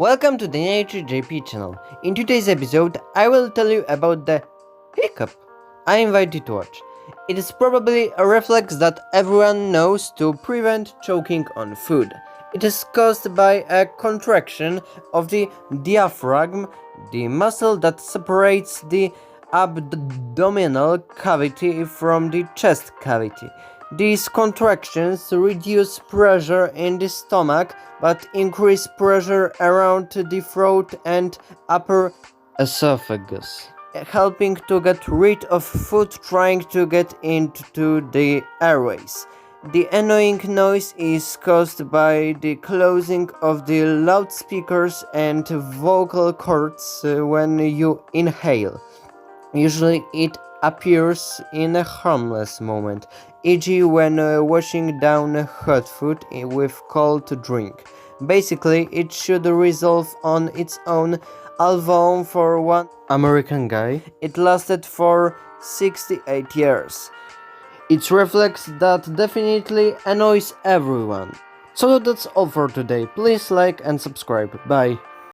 Welcome to the Nature JP channel. In today's episode, I will tell you about the hiccup I invite you to watch. It is probably a reflex that everyone knows to prevent choking on food. It is caused by a contraction of the diaphragm, the muscle that separates the abdominal cavity from the chest cavity. These contractions reduce pressure in the stomach but increase pressure around the throat and upper esophagus, helping to get rid of food trying to get into the airways. The annoying noise is caused by the closing of the loudspeakers and vocal cords when you inhale. Usually it appears in a harmless moment, e.g. when washing down hot food with cold drink. Basically, it should resolve on its own, although for one American guy, it lasted for 68 years. It's reflex that definitely annoys everyone. So that's all for today. Please like and subscribe. Bye.